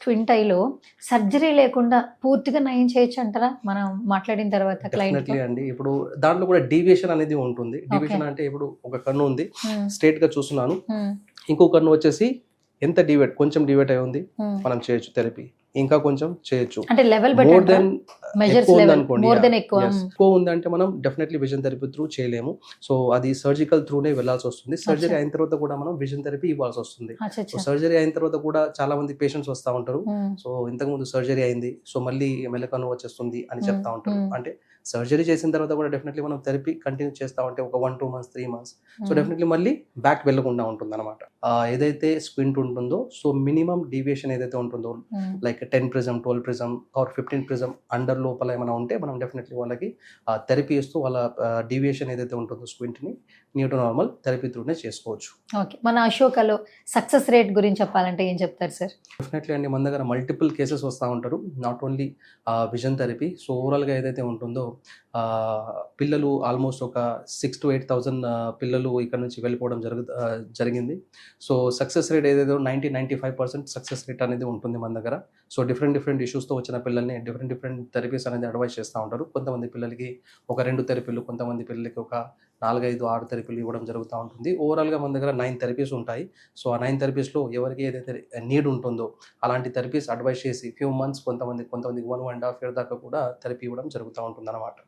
Twin టైలో surgery లేకుండా పూర్తిగా నయం చేయొచ్చంటారా? మనం మాట్లాడిన తర్వాత క్లయింట్‌తో? డెఫినెట్లీ అండి. ఇప్పుడు దాంట్లో కూడా డీవియేషన్ అనేది ఉంటుంది. ఓకే. డీవియేషన్ అంటే ఇప్పుడు ఒక కన్ను ఉంది. హ్మ్. స్ట్రెయిట్‌గా చూస్తున్నాను. హ్మ్. ఇంకో కన్ను వచ్చేసి ఎంత డీవియేట్ కొంచెం డీవియేట్ అయి ఉంది. హ్మ్. మనం చేయొచ్చు థెరపీ. ఇంకా కొంచెం చేయొచ్చు. అంటే లెవెల్ బట్టి మోర్ అంటారా? దెన్ మెజర్స్ ఎక్కువ లెవెల్ ఉందనుకోండి. More yeah! దెన్ ఎక్కువ. యెస్. ఎక్కువ ఉందంటే మనం డెఫినెట్లీ విజన్ థెరపీ త్రూ చేయలేము. సో, అది సర్జికల్ త్రూనే వెళ్ళాల్సొస్తుంది. సర్జరీ అచ్చా! అయిన తర్వాత కూడా మనం విజన్ థెరపీ ఇవ్వాల్సొస్తుంది. సో, అచ్చచ్చా! సర్జరీ అయిన తర్వాత కూడా చాలా మంది పేషెంట్స్ వస్తా ఉంటారు. హ్మ్. సో, ఇంతకుముందు సర్జరీ అయింది. సో, మళ్ళీ మెల్లకన్ను వచ్చేస్తుంది అని హ్మ్. చెప్తా ఉంటారు. హ్మ్. అంటే సర్జరీ చేసిన తర్వాత కూడా డెఫినెట్లీ మనం థెరపీ కంటిన్యూ చేస్తా ఉంటే ఒక 1, 2 మంత్స్, 3 మంత్స్ సో, హ్మ్. డెఫినెట్లీ మళ్ళీ బ్యాక్ వెళ్ళకుండా ఉంటుందన్నమాట. ఏదైతే స్క్వింట్ ఉంటుందో సో, మినిమమ్ డీవియేషన్ ఏదైతే ఉంటుందో హ్మ్. Like 10 prism, 12 prism or 15 prism under లోపల ఏమైనా ఉంటే మనం డెఫినెట్లీ వాళ్ళకి థెరపీ ఇస్తూ వాళ్ళ డీవియేషన్ ఏదైతే ఉంటుందో స్క్వింట్‌ని నియర్ టు నార్మల్ థెరపీ త్రూనే చేసుకోవచ్చు. ఓకే. మన అశోకలో సక్సెస్ రేట్ గురించి చెప్పాలంటే ఏం చెప్తారు సార్? డెఫినెట్లీ అండి. మన దగ్గర మల్టిపుల్ కేసెస్ వస్తా ఉంటారు. Not only vision therapy. So, ఓవరాల్‌గా ఏదైతే ఉంటుందో పిల్లలు ఆల్మోస్ట్ ఒక 6,000-8,000 పిల్లలు ఇక్కడ నుంచి వెళ్ళిపోవడం జరిగింది. సో, సక్సెస్ రేట్ ఏదేదో 95% సక్సెస్ రేట్ అనేది ఉంటుంది మన దగ్గర. సో, డిఫరెంట్ ఇష్యూస్‌తో వచ్చిన పిల్లల్ని డిఫరెంట్ థెరపీస్ అనేది అడ్వైస్ చేస్తా ఉంటారు. కొంతమంది పిల్లలకి ఒక 2 థెరపీలు, కొంతమంది పిల్లలకి ఒక 4, 5, 6 థెరపీలు ఇవ్వడం జరుగుతా ఉంటుంది. ఓవరాల్‌గా మన దగ్గర 9 థెరపీస్ ఉంటాయి. సో, ఆ 9 థెరపీస్‌లో ఎవరికి ఏదైతే నీడ్ ఉంటుందో అలాంటి థెరపీస్ అడ్వైస్ చేసి ఫ్యూ మంత్స్ కొంతమందికి 1, 1 ½ ఇయర్ దాకా కూడా థెరపీ ఇవ్వడం జరుగుతా ఉంటుందన్నమాట.